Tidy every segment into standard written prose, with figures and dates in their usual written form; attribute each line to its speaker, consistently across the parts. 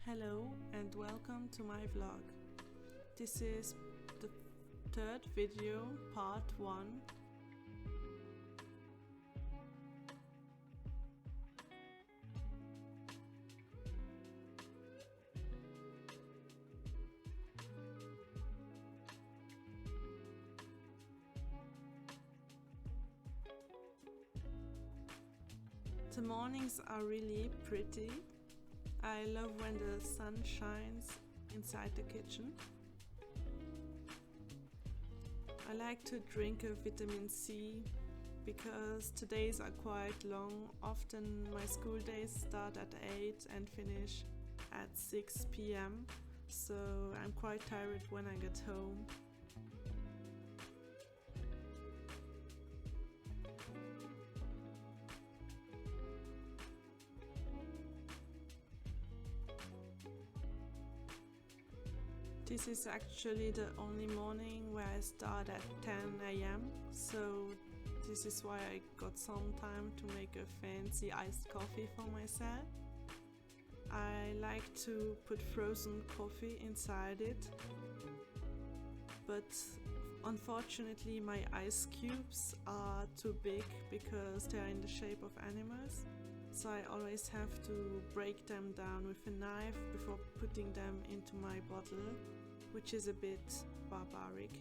Speaker 1: Hello and welcome to my vlog. This is the third video, part 1. The mornings are really pretty. I love when the sun shines inside the kitchen. I like to drink a vitamin C because the days are quite long. Often my school days start at 8 and finish at 6 p.m. So I'm quite tired when I get home. This is actually the only morning where I start at 10 a.m. So this is why I got some time to make a fancy iced coffee for myself. I like to put frozen coffee inside it, but unfortunately my ice cubes are too big because they are in the shape of animals. So I always have to break them down with a knife before putting them into my bottle, which is a bit barbaric.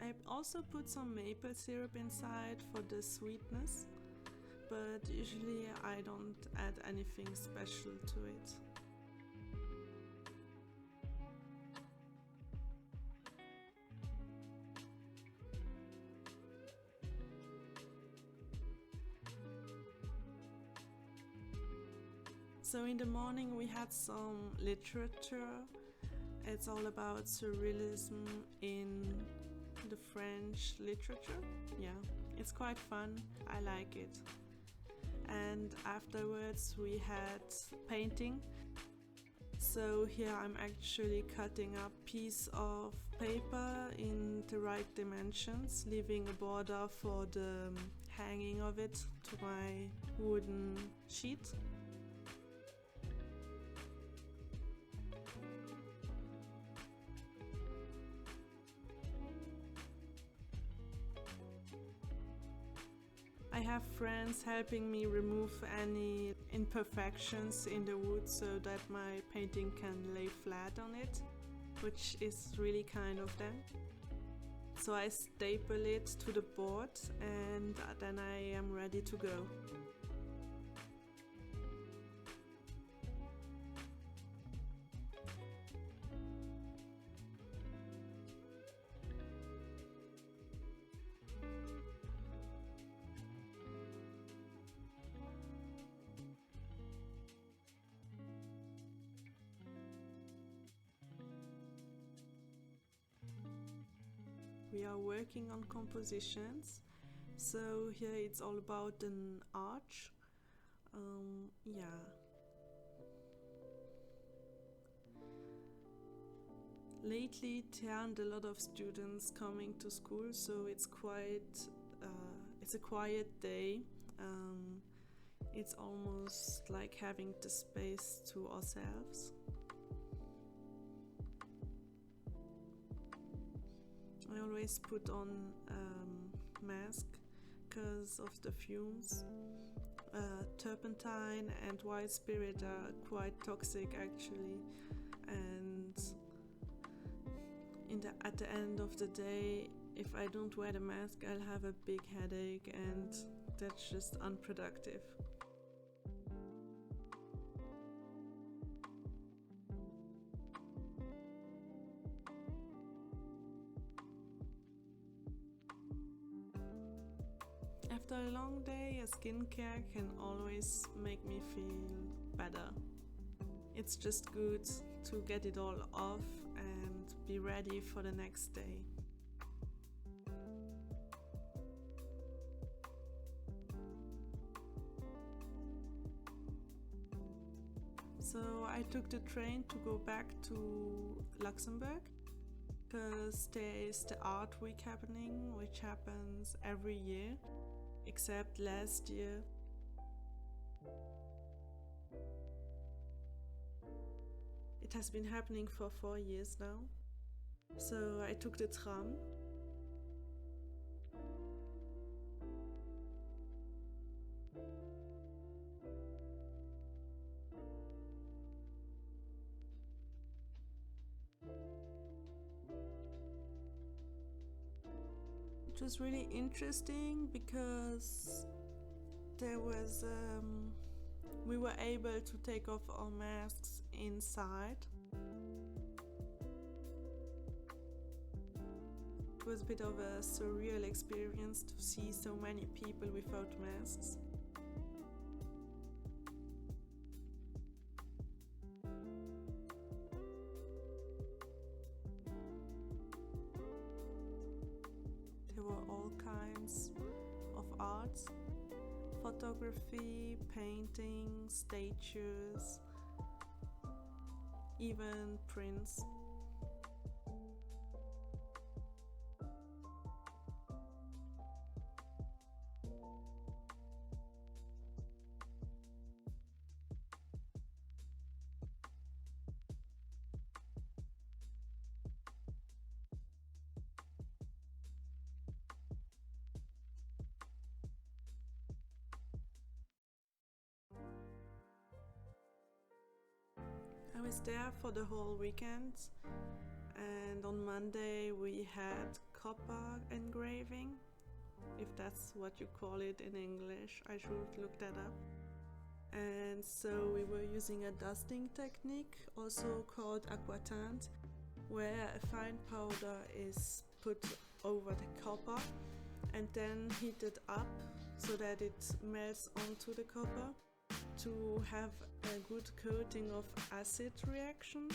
Speaker 1: I also put some maple syrup inside for the sweetness, but usually I don't add anything special to it. So in the morning we had some literature. It's all about surrealism in the French literature. Yeah, it's quite fun. I like it. And afterwards we had painting. So here I'm actually cutting a piece of paper in the right dimensions, leaving a border for the hanging of it to my wooden sheet. I have friends helping me remove any imperfections in the wood so that my painting can lay flat on it, which is really kind of them. So I staple it to the board and then I am ready to go. We are working on compositions, so here it's all about an arch. Yeah. Lately there aren't a lot of students coming to school, so it's a quiet day. It's almost like having the space to ourselves. I always put on mask because of the fumes. Turpentine and white spirit are quite toxic actually, and at the end of the day, if I don't wear the mask, I'll have a big headache, and that's just unproductive. After a long day, a skincare can always make me feel better. It's just good to get it all off and be ready for the next day. So I took the train to go back to Luxembourg because there is the art week happening, which happens every year, except last year. It has been happening for 4 years now. So I took the tram. It was really interesting because there was we were able to take off our masks inside. It was a bit of a surreal experience to see so many people without masks. There were all kinds of arts, photography, painting, statues, even prints. I was there for the whole weekend, and on Monday we had copper engraving, if that's what you call it in English. I should look that up. And so we were using a dusting technique, also called aquatinte, where a fine powder is put over the copper and then heated up so that it melts onto the copper to have a good coating of acid reaction.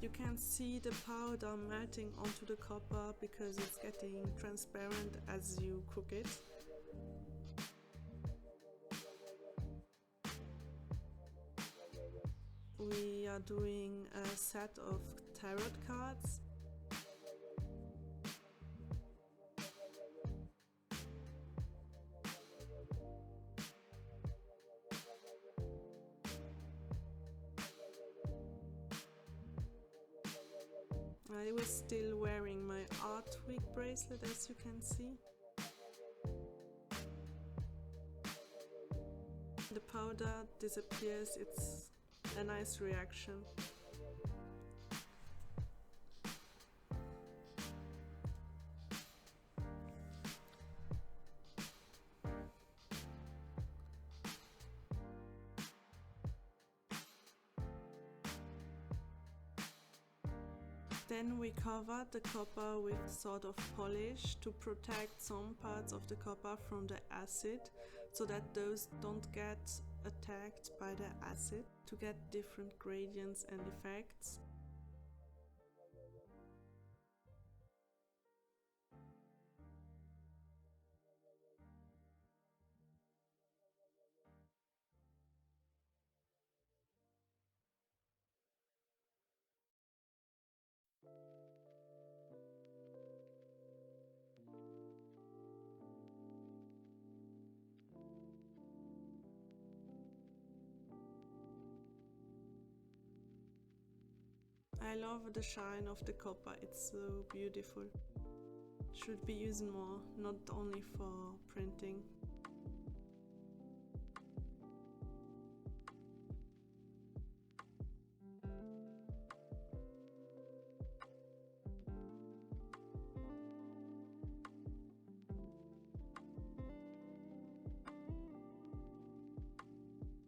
Speaker 1: You can see the powder melting onto the copper because it's getting transparent as you cook it. We are doing a set of tarot cards. I was still wearing my Art Week bracelet, as you can see. The powder disappears, it's a nice reaction. Then we covered the copper with sort of polish to protect some parts of the copper from the acid, so that those don't get attacked by the acid, to get different gradients and effects. I love the shine of the copper, it's so beautiful. Should be used more, not only for printing.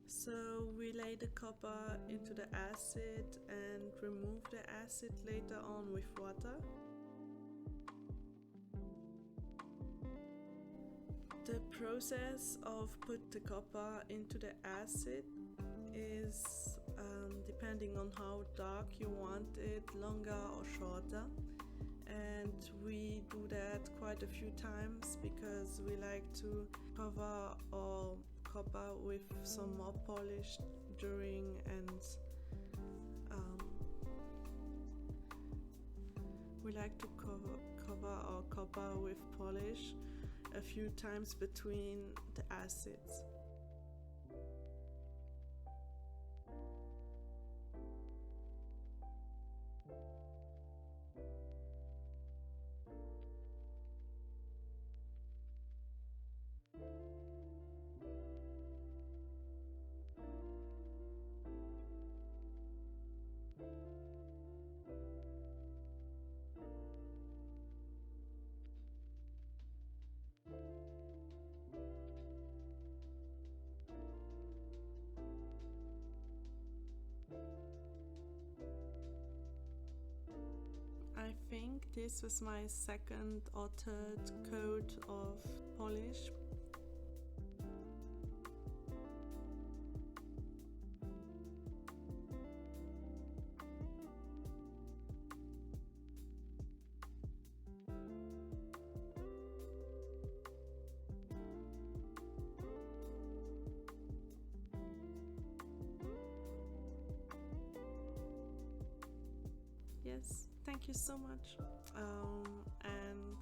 Speaker 1: So we lay the copper into the acid and remove the acid later on with water. The process of put the copper into the acid is depending on how dark you want it, longer or shorter. And we do that quite a few times because we like to cover our copper with some more polish during, and we like to cover our copper with polish a few times between the acids. I think this was my second or third coat of polish. Yes, thank you so much. And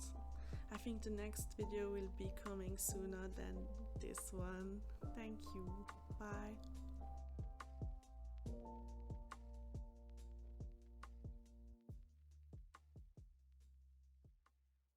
Speaker 1: I think the next video will be coming sooner than this one. Thank you. Bye.